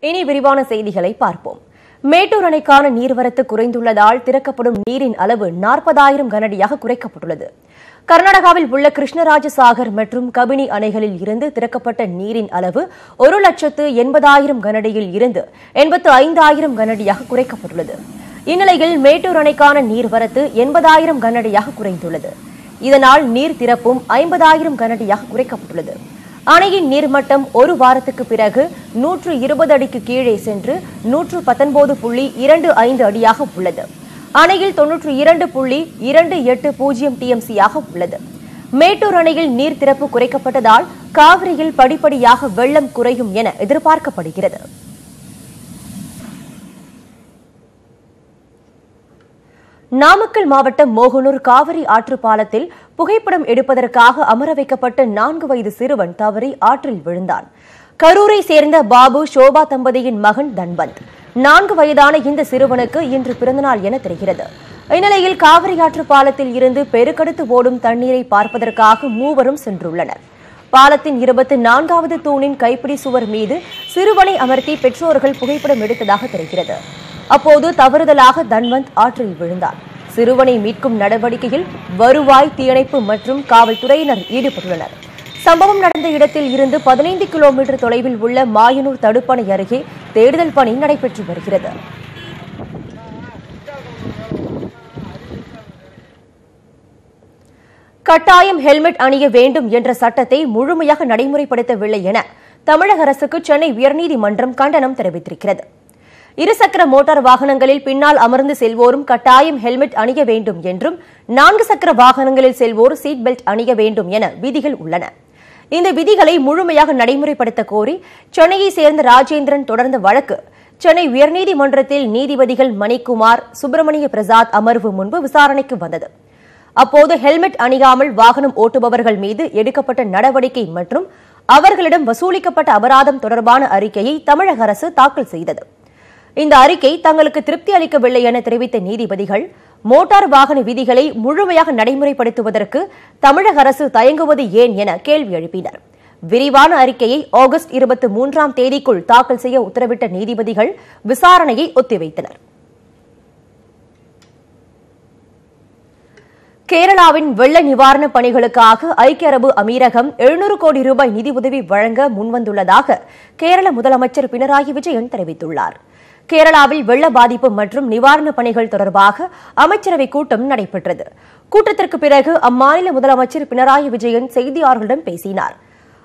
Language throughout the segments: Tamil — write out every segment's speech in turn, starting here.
இனி விரிவான செய்திகளை பார்ப்போம். மேட்டூர் அணைக்கான நீர்வரத்து குறைந்துள்ளதால் திறக்கப்படும் நீரின் அளவு 40,000 கனஅடியாக குறைக்கப்பட்டுள்ளது. கர்நாடகாவில் உள்ள கிருஷ்ணராஜசாகர் மற்றும் கபினி அணைகளில் இருந்து திறக்கப்பட்ட நீரின் அளவு 1,80,000 கனஅடியில் இருந்து 85,000 கனஅடியாக குறைக்கப்பட்டுள்ளது. இந்நிலையில் மேட்டூர் அணைக்கான நீர்வரத்து 80,000 கனஅடியாக குறைந்துள்ளது. இதனால் நீர் திறப்பும் 50,000 கனஅடியாக குறைக்கப்பட்டுள்ளது. அணையின் நீர்மட்டம் ஒரு வாரத்துக்கு பிறகு 120 அடிக்கு கீழே சென்று 119.25 அடியாக உள்ளது. அணையில் 92.280 TMC உள்ளது. மேட்டூர் அணையில் நீர் திறப்பு குறைக்கப்பட்டதால் காவிரியில் படிப்படியாக வெள்ளம் குறையும் என எதிர்பார்க்கப்படுகிறது. நாமக்கல் மாவட்டம் மோகனூர் காவிரி ஆற்று பாலத்தில் புகைப்படம் எடுப்பதற்காக அமர வைக்கப்பட்ட 4 வயது சிறுவன் தவறி ஆற்றில் விழுந்தான். கரூரை சேர்ந்த பாபு சோபா தம்பதியின் மகன் தன்வந்த். 4 வயதான இந்த சிறுவனுக்கு இன்று பிறந்தநாள் என தெரிகிறது. இந்நிலையில் காவிரி ஆற்று பாலத்தில் இருந்து பெருக்கெடுத்து ஓடும் தண்ணீரை பார்ப்பதற்காக மூவரும் சென்றுள்ளனர். பாலத்தின் 24வது தூணின் கைப்பிடி சுவர் மீது சிறுவனை அமர்த்தி பெற்றோர்கள் புகைப்படம் எடுத்ததாக தெரிகிறது. அப்போது தவறுதலாக தன்வந்த் ஆற்றில் விழுந்தார். சிறுவனை மீட்கும் நடவடிக்கையில் வருவாய், தீயணைப்பு மற்றும் காவல்துறையினர் ஈடுபட்டுள்ளனர். சம்பவம் நடந்த இடத்தில் இருந்து 15 கிலோமீட்டர் தொலைவில் உள்ள மாயனூர் தடுப்பணை அருகே தேடுதல் பணி நடைபெற்று வருகிறது. கட்டாயம் ஹெல்மெட் அணிய வேண்டும் என்ற சட்டத்தை முழுமையாக நடைமுறைப்படுத்தவில்லை என தமிழக அரசுக்கு சென்னை உயர்நீதிமன்றம் கண்டனம் தெரிவித்திருக்கிறது. இருசக்கர மோட்டார் வாகனங்களில் பின்னால் அமர்ந்து செல்வோரும் கட்டாயம் ஹெல்மெட் அணிய வேண்டும் என்றும் 4 சக்கர வாகனங்களில் செல்வோர் சீட் பெல்ட் அணிய வேண்டும் என விதிகள் உள்ளன. இந்த விதிகளை முழுமையாக நடைமுறைப்படுத்த கோரி சென்னையை சேர்ந்த ராஜேந்திரன் தொடர்ந்த வழக்கு சென்னை உயர்நீதிமன்றத்தில் நீதிபதிகள் மணிக்குமார், சுப்பிரமணிய பிரசாத் அமர்வு முன்பு விசாரணைக்கு வந்தது. அப்போது ஹெல்மெட் அணியாமல் வாகனம் ஓட்டுபவர்கள் மீது எடுக்கப்பட்ட நடவடிக்கை மற்றும் அவர்களிடம் வசூலிக்கப்பட்ட அபராதம் தொடர்பான அறிக்கையை தமிழக அரசு தாக்கல் செய்தது. இந்த அறிக்கை தங்களுக்கு திருப்தி அளிக்கவில்லை என தெரிவித்த நீதிபதிகள் மோட்டார் வாகன விதிகளை முழுமையாக நடைமுறைப்படுத்துவதற்கு தமிழக அரசு தயங்குவது ஏன் என கேள்வி எழுப்பினர். விரிவான அறிக்கையை ஆகஸ்ட் 23ஆம் தேதிக்குள் தாக்கல் செய்ய உத்தரவிட்ட நீதிபதிகள் விசாரணையை ஒத்திவைத்தனர். கேரளாவின் வெள்ள நிவாரணப் பணிகளுக்காக ஐக்கிய அரபு அமீரகம் 700 கோடி ரூபாய் நிதியுதவி வழங்க முன்வந்துள்ளதாக கேரள முதலமைச்சர் பினராயி விஜயன் தெரிவித்துள்ளார். கேரளாவில் வெள்ள பாதிப்பு மற்றும் நிவாரணப் பணிகள் தொடர்பாக அமைச்சரவை கூட்டம் நடைபெற்றது. கூட்டத்திற்கு பிறகு அம்மாநில முதலமைச்சர் பினராயி விஜயன் செய்தியாளர்களிடம் பேசினார்.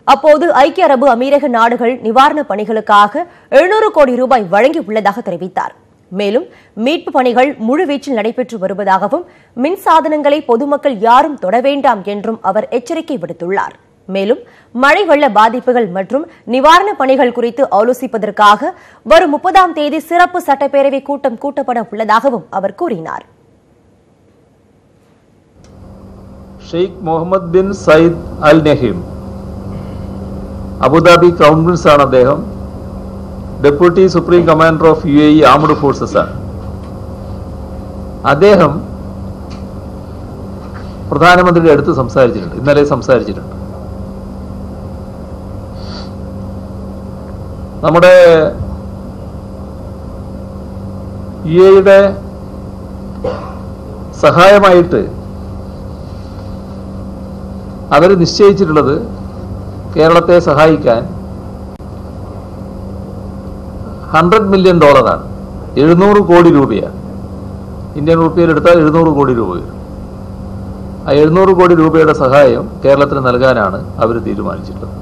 அப்போது ஐக்கிய அரபு அமீரக நாடுகள் நிவாரணப் பணிகளுக்காக 700 கோடி ரூபாய் வழங்கியுள்ளதாக தெரிவித்தார். மேலும் மீட்பு பணிகள் முழுவீச்சில் நடைபெற்று வருவதாகவும் மின்சாதனங்களை பொதுமக்கள் யாரும் தொட வேண்டாம் என்றும் அவர் எச்சரிக்கை விடுத்துள்ளார். மேலும் மழை வெள்ள பாதிப்புகள் மற்றும் நிவாரணப் பணிகள் குறித்து ஆலோசிப்பதற்காக வரும் 30ஆம் தேதி சிறப்பு சட்டப்பேரவை கூட்டம் கூட்டப்பட உள்ளதாகவும் அவர் கூறினார். ஷேக் முகமது பின் சயீத் அல் நஹீம் അബുദാബി ക്രൗൺ പ്രിൻസ് ആണ്. അദ്ദേഹം deputy supreme commander of UAE armed forces ആണ്. അദ്ദേഹം പ്രധാനമന്ത്രിയുടെ അടുത്ത് സംസാരിച്ചിട്ടുണ്ട്, ഇന്നലെ സംസാരിച്ചിട്ടുണ്ട്. നമ്മുടെ UAEയുടെ സഹായമായിട്ട് അവർ നിശ്ചയിച്ചിട്ടുള്ളത് കേരളത്തെ സഹായിക്കാൻ $100 മില്യൺ ആണ്. 700 കോടി രൂപയാണ്. ഇന്ത്യൻ റുപ്പിയിൽ എടുത്താൽ 700 കോടി രൂപ വരും. ആ 700 കോടി രൂപയുടെ സഹായം കേരളത്തിന് നൽകാനാണ് അവർ തീരുമാനിച്ചിട്ടുള്ളത്.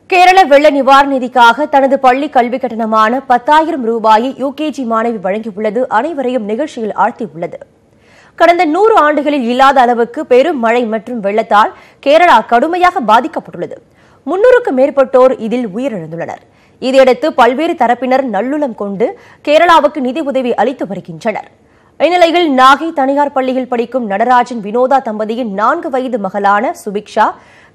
கேரள வெள்ள நிவாரண நிதிக்காக தனது பள்ளி கல்வி கட்டணமான 10,000 ரூபாயை UKG மாணவி வழங்கியுள்ளது அனைவரையும் நிகழ்ச்சியில் ஆழ்த்தியுள்ளது. கடந்த 100 ஆண்டுகளில் இல்லாத அளவுக்கு பெரும் மழை மற்றும் வெள்ளத்தால் கேரளா கடுமையாக பாதிக்கப்பட்டுள்ளது. 300க்கும் மேற்பட்டோர் இதில் உயிரிழந்துள்ளனர். இதையடுத்து பல்வேறு தரப்பினர் நல்லுளம் கொண்டு கேரளாவுக்கு நிதி உதவி அளித்து வருகின்றனர். இந்நிலையில் நாகை தனியார் பள்ளியில் படிக்கும் நடராஜன் வினோதா தம்பதியின் 4 வயது மகளான சுபிக்ஷா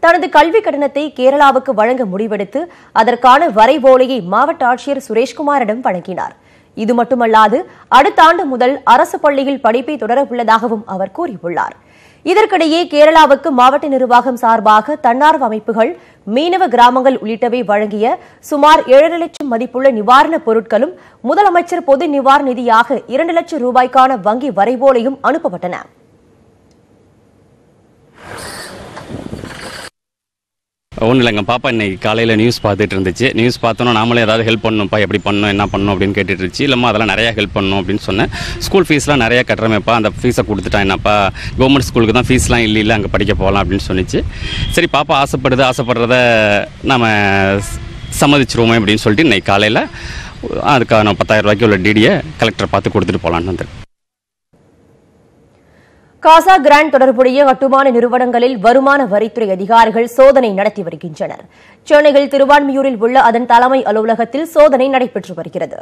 தனது கல்வி கட்டணத்தை கேரளாவுக்கு வழங்க முடிவெடுத்து அதற்கான வரைவோலையை மாவட்ட ஆட்சியர் சுரேஷ்குமாரிடம் வழங்கினார். இது மட்டுமல்லாது அடுத்த ஆண்டு முதல் அரசு பள்ளியில் படிப்பை தொடர உள்ளதாகவும் அவர் கூறியுள்ளார். இதற்கிடையே கேரளாவுக்கு மாவட்ட நிர்வாகம் சார்பாக தன்னார்வ அமைப்புகள், மீனவ கிராமங்கள் உள்ளிட்டவை வழங்கிய சுமார் 7 லட்சம் மதிப்புள்ள நிவாரணப் பொருட்களும் முதலமைச்சர் பொது நிவாரண நிதியாக 2 லட்சம் ரூபாய்க்கான வங்கி வரைவோலையும் அனுப்பப்பட்டன. ஒன்றும் இல்லைங்க, பாப்பா இன்னைக்கு காலையில் நியூஸ் பார்த்துட்டு இருந்துச்சு. நியூஸ் பார்த்தோன்னா நாமளே ஏதாவது ஹெல்ப் பண்ணணும்ப்பா, எப்படி பண்ணணும் என்ன பண்ணணும் அப்படின்னு கேட்டுட்டு இருந்துச்சு. இல்லைம்மா அதெல்லாம் நிறையா ஹெல்ப் பண்ணணும் அப்படின்னு சொன்னேன். ஸ்கூல் ஃபீஸ்லாம் நிறையா கட்டுறமேப்பா, அந்த ஃபீஸை கொடுத்துட்டா என்னப்பா, கவர்மெண்ட் ஸ்கூலுக்கு தான் ஃபீஸ்லாம் இல்லை அங்கே படிக்க போகலாம் அப்படின்னு சொன்னிச்சு. சரி பாப்பா ஆசைப்படுறத நம்ம சம்மதிச்சிருவோமே அப்படின்னு சொல்லிட்டு இன்னைக்கு காலையில் அதுக்கான 10,000 ரூபாய்க்கு உள்ள டிடியை கலெக்டர் பார்த்து கொடுத்துட்டு போகலான்னு வந்தேன். காசா கிராண்ட் தொடர்புடைய கட்டுமான நிறுவனங்களில் வருமான வரித்துறை அதிகாரிகள் சோதனை நடத்தி வருகின்றனர். சென்னையில் திருவான்மியூரில் உள்ள அதன் தலைமை அலுவலகத்தில் சோதனை நடைபெற்று வருகிறது.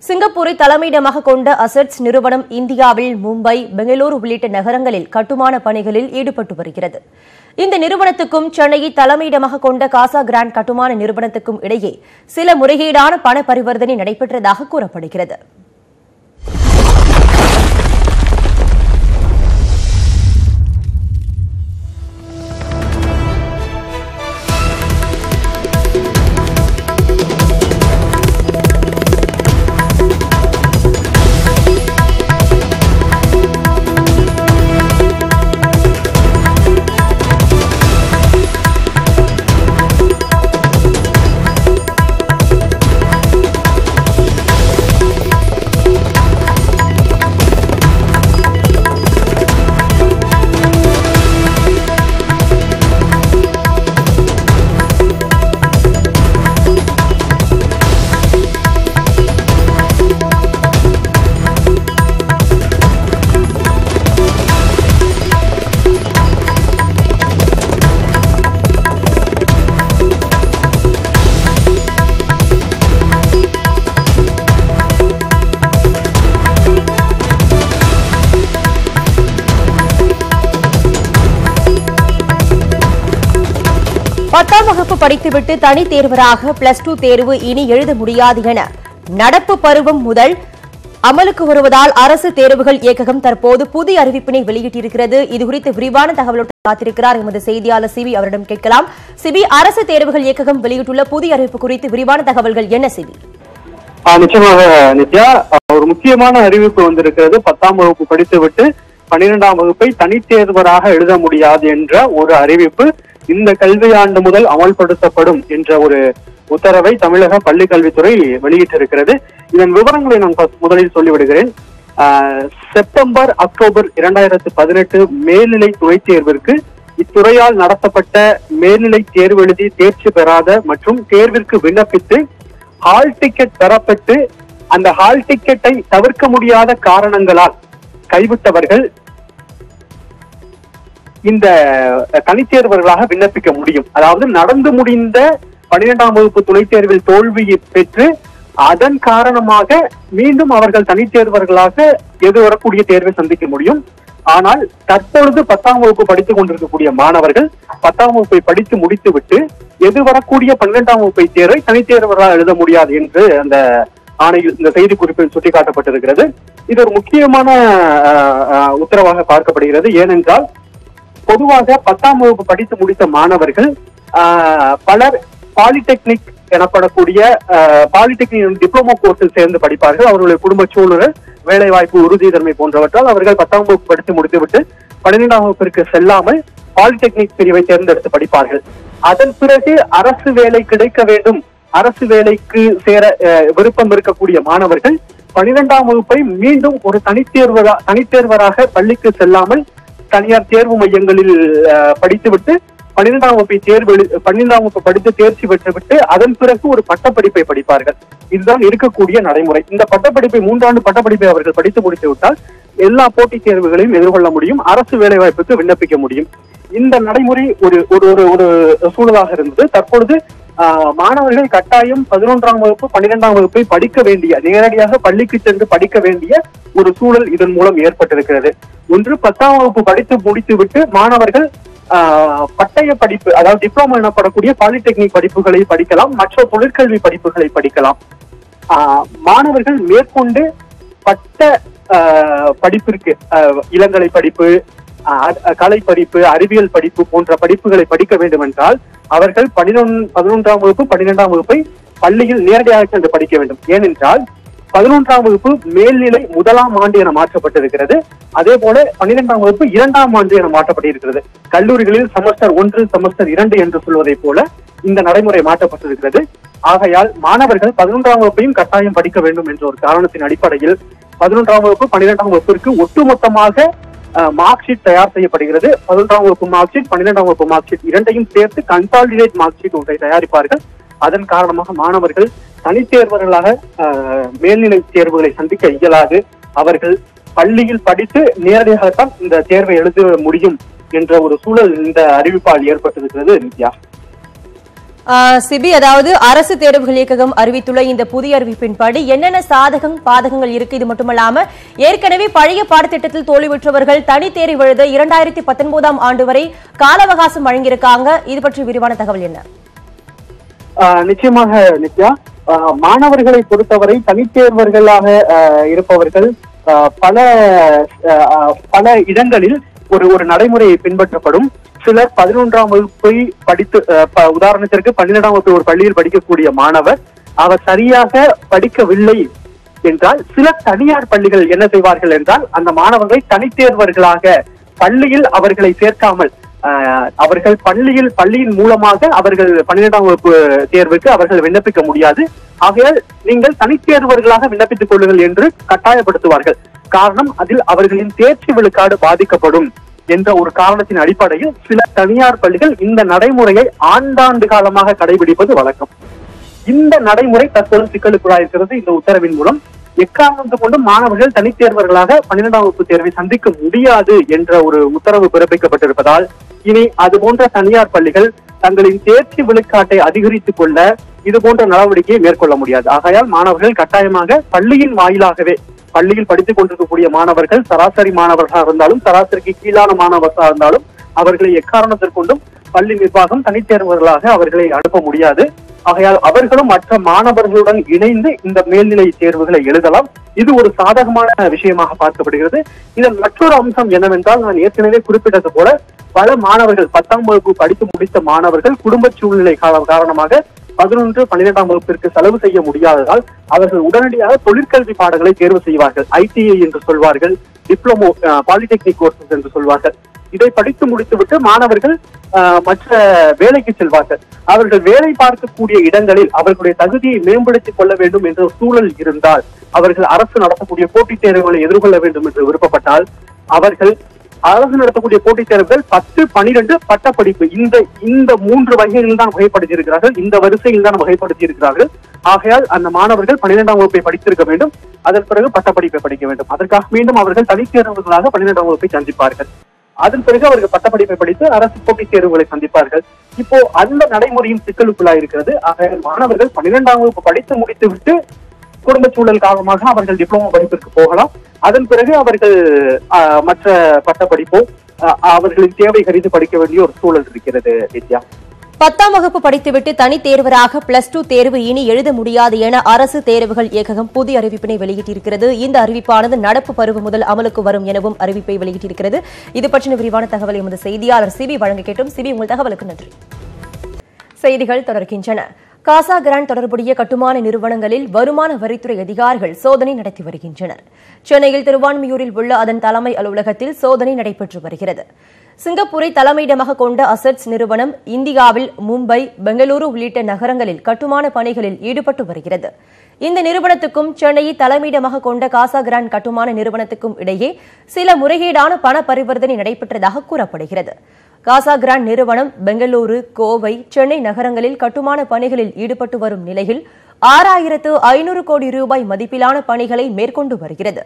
சிங்கப்பூரை தலைமையிடமாக கொண்ட அசெட்ஸ் நிறுவனம் இந்தியாவில் மும்பை, பெங்களூரு உள்ளிட்ட நகரங்களில் கட்டுமான பணிகளில் ஈடுபட்டு வருகிறது. இந்த நிறுவனத்துக்கும் சென்னையை தலைமையிடமாக கொண்ட காசா கிராண்ட் கட்டுமான நிறுவனத்துக்கும் இடையே சில முறைகேடான பண பரிவர்த்தனை நடைபெற்றதாக கூறப்படுகிறது. பத்தாம் வகுப்பு படித்துவிட்டு தனித் தேர்வராக +2 தேர்வு இனி எழுத முடியாது என நடப்பு பருவம் முதல் அமலுக்கு வருவதால் அரசு தேர்வுகள் இயக்ககம் தற்போது புதிய அறிவிப்பினை வெளியிட்டிருக்கிறது. இதுகுறித்து விரிவான தகவலோடு காத்திருக்கிறார் எமது செய்தியாளர் சிபி. அவரிடம் கேட்கலாம். சிபி, அரசு தேர்வுகள் இயக்ககம் வெளியிட்டுள்ள புதிய அறிவிப்பு குறித்து விரிவான தகவல்கள் என்ன சிபி? நிச்சயமாக நித்யா, ஒரு முக்கியமான அறிவிப்பு வந்திருக்கிறது. 10ஆம் வகுப்பு படித்துவிட்டு 12ஆம் வகுப்பை தனித்தேர்வராக எழுத முடியாது என்ற ஒரு அறிவிப்பு இந்த கல்வியாண்டு முதல் அமல்படுத்தப்படும் என்ற ஒரு உத்தரவை தமிழக பள்ளி கல்வித்துறை வெளியிட்டிருக்கிறது. இதன் விவரங்களை நான் முதலில் சொல்லிவிடுகிறேன். செப்டம்பர், அக்டோபர் 2018 மேல்நிலை துணைத் தேர்விற்கு இத்துறையால் நடத்தப்பட்ட மேல்நிலை தேர்வு எழுதி தேர்ச்சி பெறாத மற்றும் தேர்விற்கு விண்ணப்பித்து ஹால் டிக்கெட் பெறப்பட்டு அந்த ஹால் டிக்கெட்டை தவிர்க்க முடியாத காரணங்களால் கைவிட்டவர்கள் இந்த தனித்தேர்வர்களாக விண்ணப்பிக்க முடியும். அதாவது நடந்து முடிந்த 12ஆம் வகுப்பு துணைத் தேர்வில் தோல்வியை பெற்று அதன் காரணமாக மீண்டும் அவர்கள் தனித்தேர்வர்களாக எதிர்வரக்கூடிய தேர்வை சந்திக்க முடியும். ஆனால் தற்பொழுது 10ஆம் வகுப்பு படித்துக் கொண்டிருக்கக்கூடிய மாணவர்கள் 10ஆம் வகுப்பை படித்து முடித்துவிட்டு எதிர்வரக்கூடிய 12ஆம் வகுப்பை தேர்வை தனித்தேர்வர்களாக எழுத முடியாது என்று அந்த ஆணையில் இந்த செய்தி குறிப்பில் சுட்டிக்காட்டப்பட்டிருக்கிறது. இது ஒரு முக்கியமான உத்தரவாக பார்க்கப்படுகிறது. ஏனென்றால் பொதுவாக 10ஆம் வகுப்பு படித்து முடித்த மாணவர்கள் பலர் பாலிடெக்னிக் எனப்படக்கூடிய பாலிடெக்னிக் டிப்ளமோ கோர்ஸில் சேர்ந்து படிப்பார்கள். அவர்களுடைய குடும்ப சூழல், வேலை வாய்ப்பு, உறுதித்தன்மை போன்றவற்றால் அவர்கள் 10ஆம் வகுப்பு படித்து முடித்துவிட்டு 12ஆம் வகுப்பிற்கு செல்லாமல் பாலிடெக்னிக் பிரிவை தேர்ந்தெடுத்து படிப்பார்கள். அதன் பிறகு அரசு வேலை கிடைக்க வேண்டும், அரசு வேலைக்கு சேர விருப்பம் இருக்கக்கூடிய மாணவர்கள் 12ஆம் வகுப்பை மீண்டும் ஒரு தனித்தேர்வராக பள்ளிக்கு செல்லாமல் தனியார் தேர்வு மையங்களில் படித்துவிட்டு 12ஆம் வகுப்பு படித்து தேர்ச்சி பெற்றுவிட்டு அதன் பிறகு ஒரு பட்டப்படிப்பை படிப்பார்கள். இதுதான் இருக்கக்கூடிய நடைமுறை. இந்த பட்டப்படிப்பை 3 ஆண்டு பட்டப்படிப்பை அவர்கள் படித்து முடித்து விட்டால் எல்லா போட்டித் தேர்வுகளையும் எதிர்கொள்ள முடியும், அரசு வேலை வாய்ப்புக்கு விண்ணப்பிக்க முடியும். இந்த நடைமுறை ஒரு ஒரு ஒரு சூழலாக இருந்தது. தற்பொழுது மாணவர்கள் கட்டாயம் 11ஆம் வகுப்பு 12ஆம் வகுப்பை படிக்க வேண்டிய, நேரடியாக பள்ளிக்கு சென்று படிக்க வேண்டிய ஒரு சூழல் இதன் மூலம் ஏற்பட்டிருக்கிறது. ஒன்று, 10ஆம் வகுப்பு படித்து முடித்துவிட்டு மாணவர்கள் பட்டய படிப்பு, அதாவது டிப்ளமோ எனப்படக்கூடிய பாலிடெக்னிக் படிப்புகளை படிக்கலாம், மற்ற தொழிற்கல்வி படிப்புகளை படிக்கலாம். மாணவர்கள் மேற்கொண்டு பட்ட படிப்பிற்கு, இளங்கலை படிப்பு, கலை படிப்பு, அறிவியல் படிப்பு போன்ற படிப்புகளை படிக்க வேண்டும் என்றால் அவர்கள் 11ஆம் வகுப்பு 12ஆம் வகுப்பை பள்ளியில் நேரடியாக சென்று படிக்க வேண்டும். ஏனென்றால் 11ஆம் வகுப்பு மேல்நிலை 1ஆம் ஆண்டு என மாற்றப்பட்டிருக்கிறது. அதே போல 12ஆம் வகுப்பு 2ஆம் ஆண்டு என மாற்றப்பட்டிருக்கிறது. கல்லூரிகளில் செமஸ்டர் 1 செமஸ்டர் 2 என்று சொல்வதை போல இந்த நடைமுறை மாற்றப்பட்டிருக்கிறது. ஆகையால் மாணவர்கள் 11ஆம் வகுப்பையும் கட்டாயம் படிக்க வேண்டும் என்ற ஒரு காரணத்தின் அடிப்படையில் 11ஆம் வகுப்பு 12ஆம் வகுப்பிற்கு ஒட்டுமொத்தமாக மார்க் ஷீட் தயார் செய்யப்படுகிறது. 11ஆம் வகுப்பு மார்க் ஷீட் 12ஆம் வகுப்பு மார்க் ஷீட் இரண்டையும் சேர்த்து கன்சாலிடேட் மார்க் ஷீட் ஒன்றை தயாரிப்பார்கள். அதன் காரணமாக மாணவர்கள் தனித்தேர்வர்களாக மேல்நிலை தேர்வுகளை சந்திக்க இயலாது. அவர்கள் பள்ளியில் படித்து நேரடியாகத்தான் இந்த தேர்வை எழுத முடியும் என்ற ஒரு சூழல் இந்த அறிவிப்பால் ஏற்பட்டிருக்கிறது. நித்யா, சிபி, அதாவது அரசு தேர்வுகள் இயக்ககம் அறிவித்துள்ள இந்த புதிய அறிவிப்பின்படி என்னென்ன சாதகம் பாதகங்கள் இருக்கு? இது மட்டுமல்லாம ஏற்கனவே பழைய பாடத்திட்டத்தில் தோல்வி பெற்றவர்கள் தனித்தேர்வு எழுத 2019ஆம் ஆண்டு வரை கால அவகாசம் வழங்கியிருக்காங்க. இது பற்றி விரிவான தகவல் என்ன? நிச்சயமாக நித்யா, மாணவர்களை பொறுத்தவரை தனித்தேர்வர்களாக இருப்பவர்கள் பல இடங்களில் ஒரு நடைமுறை பின்பற்றப்படும். சிலர் 11ஆம் வகுப்பை படித்து, உதாரணத்திற்கு 12ஆம் வகுப்பு ஒரு பள்ளியில் படிக்கக்கூடிய மாணவர் அவர் சரியாக படிக்கவில்லை என்றால் சில தனியார் பள்ளிகள் என்ன செய்வார்கள் என்றால் அந்த மாணவர்களை தனித்தேர்வர்களாக பள்ளியில் அவர்களை சேர்க்காமல் அவர்கள் பள்ளியின் மூலமாக அவர்கள் 12ஆம் வகுப்பு தேர்வுக்கு அவர்கள் விண்ணப்பிக்க முடியாது. ஆகையால் நீங்கள் தனித்தேர்வர்களாக விண்ணப்பித்துக் கொள்ளுங்கள் என்று கட்டாயப்படுத்துவார்கள். காரணம், அதில் அவர்களின் தேர்ச்சி விழுக்காடு பாதிக்கப்படும் என்ற ஒரு காரணத்தின் அடிப்படையில் சில தனியார் பள்ளிகள் இந்த நடைமுறையை ஆண்டாண்டு காலமாக கடைபிடிப்பது வழக்கம். இந்த நடைமுறை தற்போது சிக்கலுக்குள்ளாயிருக்கிறது. இந்த உத்தரவின் மூலம் எக்காரணத்தை கொண்டு மாணவர்கள் தனித்தேர்வர்களாக 12ஆம் வகுப்பு தேர்வை சந்திக்க முடியாது என்ற ஒரு உத்தரவு பிறப்பிக்கப்பட்டிருப்பதால் இனி அது போன்ற தனியார் பள்ளிகள் தங்களின் தேர்ச்சி விழுக்காட்டை அதிகரித்துக் கொள்ள இது போன்ற நடவடிக்கையை மேற்கொள்ள முடியாது. ஆகையால் மாணவர்கள் கட்டாயமாக பள்ளியின் வாயிலாகவே, பள்ளியில் படித்துக் கொண்டிருக்கக்கூடிய மாணவர்கள் சராசரி மாணவர்களாக இருந்தாலும் சராசரிக்கு கீழான மாணவர்களாக இருந்தாலும் அவர்களை எக்காரணத்திற்கொண்டும் பள்ளி நிர்வாகம் தனித்தேர்வர்களாக அவர்களை அனுப்ப முடியாது. ஆகையால் அவர்களும் மற்ற மாணவர்களுடன் இணைந்து இந்த மேல்நிலை தேர்வுகளை எழுதலாம். இது ஒரு சாதகமான விஷயமாக பார்க்கப்படுகிறது. இதன் மற்றொரு அம்சம் என்னவென்றால், நான் ஏற்கனவே குறிப்பிட்டது போல பல மாணவர்கள் 10ஆம் வகுப்பு படித்து முடித்த மாணவர்கள் குடும்ப சூழ்நிலை காரணமாக 11, 12ஆம் வகுப்பிற்கு செலவு செய்ய முடியாததால் அவர்கள் உடனடியாக தொழிற்கல்வி பாடங்களை தேர்வு செய்வார்கள். ITI என்று சொல்வார்கள், டிப்ளமோ பாலிடெக்னிக் கோர்சஸ் என்று சொல்வார்கள். இதை படித்து முடித்துவிட்டு மாணவர்கள் மற்ற வேலைக்கு செல்வார்கள். அவர்கள் வேலை பார்க்கக்கூடிய இடங்களில் அவர்களுடைய தகுதியை மேம்படுத்திக் கொள்ள வேண்டும் என்ற சூழல் இருந்தால், அவர்கள் அரசு நடத்தக்கூடிய போட்டித் தேர்வுகளை எதிர்கொள்ள வேண்டும் என்று விருப்பப்பட்டால் அவர்கள் அரசு நடத்தக்கூடிய போட்டித் தேர்வுகள் 10, 12 பட்டப்படிப்பு இந்த 3 வகைகளில் தான் வகைப்படுத்தியிருக்கிறார்கள். இந்த வரிசையில் தான் வகைப்படுத்தியிருக்கிறார்கள். ஆகையால் அந்த மாணவர்கள் 12ஆம் வகுப்பை படித்திருக்க வேண்டும். அதன் பிறகு பட்டப்படிப்பை படிக்க வேண்டும். அதற்காக மீண்டும் அவர்கள் தனித்தேர்வுகளாக 12ஆம் வகுப்பை சந்திப்பார்கள். அதன் பிறகு அவர்கள் பட்டப்படிப்பை படித்து அரசு போட்டித் தேர்வுகளை சந்திப்பார்கள். இப்போ அந்த நடைமுறையும் சிக்கலுக்குள்ளாக இருக்கிறது. ஆக மாணவர்கள் 12ஆம் வகுப்பு படித்து முடித்துவிட்டு குடும்ப சூழல் காரணமாக அவர்கள் டிப்ளமோ படிப்பிற்கு போகலாம். அதன் பிறகு அவர்கள் மற்ற பட்டப்படிப்போ அவர்களின் தேவை கருதி படிக்க வேண்டிய ஒரு சூழல் இருக்கிறது. நித்யா, 10ஆம் வகுப்பு படித்துவிட்டு தனி தேர்வராக +2 தேர்வு இனி எழுத முடியாது என அரசு தேர்வுகள் இயக்ககம் புதிய அறிவிப்பினை வெளியிட்டிருக்கிறது. இந்த அறிவிப்பானது நடப்பு பருவம் முதல் அமலுக்கு வரும் எனவும் அறிவிப்பை வெளியிட்டிருக்கிறது. இது பற்றின விரிவான தகவலை எமது செய்தியாளர் சிபி வழங்க கேட்டோம். சிபி, உங்கள் தகவலுக்கு நன்றி. செய்திகள் தொடர்கின்றன. காசா கிராண்ட் தொடர்புடைய கட்டுமான நிறுவனங்களில் வருமான வரித்துறை அதிகாரிகள் சோதனை நடத்தி வருகின்றனர். சென்னையில் திருவான்மியூரில் உள்ள அதன் தலைமை அலுவலகத்தில் சோதனை நடைபெற்று வருகிறது. சிங்கப்பூரை தலைமையிடமாக கொண்ட அசெட்ஸ் நிறுவனம் இந்தியாவில் மும்பை, பெங்களூரு உள்ளிட்ட நகரங்களில் கட்டுமான பணிகளில் ஈடுபட்டு வருகிறது. இந்த நிறுவனத்துக்கும் சென்னையை தலைமையிடமாக கொண்ட காசா கிராண்ட் கட்டுமான நிறுவனத்துக்கும் இடையே சில முறைகேடான பண பரிவர்த்தனை நடைபெற்றதாக கூறப்படுகிறது. காசா கிராண்ட் நிறுவனம் பெங்களூரு, கோவை, சென்னை நகரங்களில் கட்டுமான பணிகளில் ஈடுபட்டு வரும் நிலையில் 6500 கோடி ரூபாய் மதிப்பிலான பணிகளை மேற்கொண்டு வருகிறது.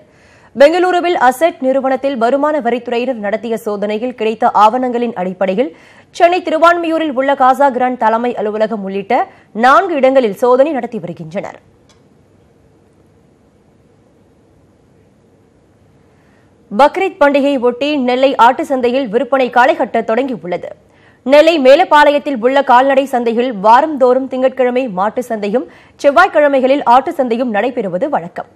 பெங்களூருவில் அசெட் நிறுவனத்தில் வருமான வரித்துறையினர் நடத்திய சோதனையில் கிடைத்த ஆவணங்களின் அடிப்படையில் சென்னை திருவான்மியூரில் உள்ள காசா கிராண்ட் தலைமை அலுவலகம் உள்ளிட்ட 4 இடங்களில் சோதனை நடத்தி வருகின்றனர். பக்ரீத் பண்டிகையை ஒட்டி நெல்லை ஆட்டு சந்தையில் விற்பனை காலைகட்ட தொடங்கியுள்ளது. நெல்லை மேலப்பாளையத்தில் உள்ள கால்நடை சந்தையில் வாரந்தோறும் திங்கட்கிழமை மாட்டு சந்தையும் செவ்வாய்க்கிழமைகளில் ஆட்டு சந்தையும் நடைபெறுவது வழக்கம்.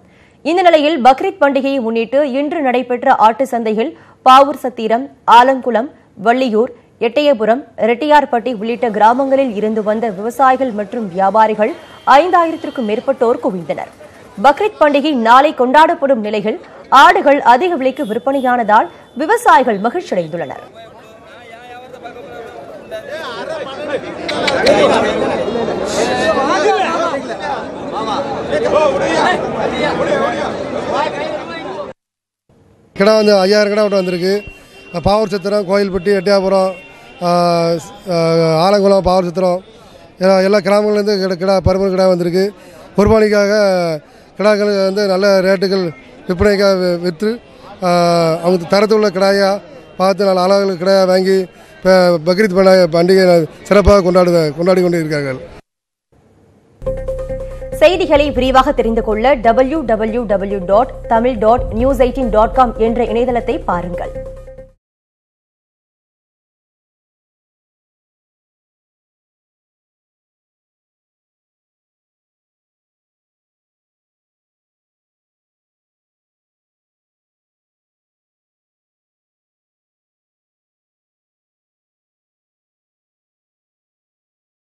இந்த நிலையில் பக்ரீத் பண்டிகையை முன்னிட்டு இன்று நடைபெற்ற ஆட்டு சந்தையில் பாவூர் சத்திரம், ஆலங்குளம், வள்ளியூர், எட்டயபுரம், ரெட்டியார்பட்டி உள்ளிட்ட கிராமங்களில் இருந்து வந்த விவசாயிகள் மற்றும் வியாபாரிகள் 5000க்கும் மேற்பட்டோர் குவிந்தனர். பக்ரீத் பண்டிகை நாளை கொண்டாடப்படும் நிலையில் ஆடுகள் அதிக விலைக்கு விற்பனையானதால் விவசாயிகள் மகிழ்ச்சியடைந்துள்ளனர். கிடா வந்து 5000 கிடா வந்திருக்கு. பாவூர் சத்திரம், கோயில்பட்டி, எட்டயாபுரம், ஆலங்குளம், பாவூர் சத்திரம் எல்லா கிராமங்கள்லேருந்து கிடா பருமன் கிடா வந்திருக்கு. குர்பானிக்காக கிடாக்கள் வந்து நல்ல ரேட்டுகள் விற்பனைக்காக விற்று அவங்க தரத்துள்ள கிடாயாக பார்த்து நல்ல அழகு கிடாயாக வாங்கி பக்ரீத் பண்டிகை சிறப்பாக கொண்டாடி கொண்டு இருக்கார்கள். செய்திகளை விரிவாக தெரிந்து கொள்ள www.tamil.news18.com என்ற இணையதளத்தை பாருங்கள்.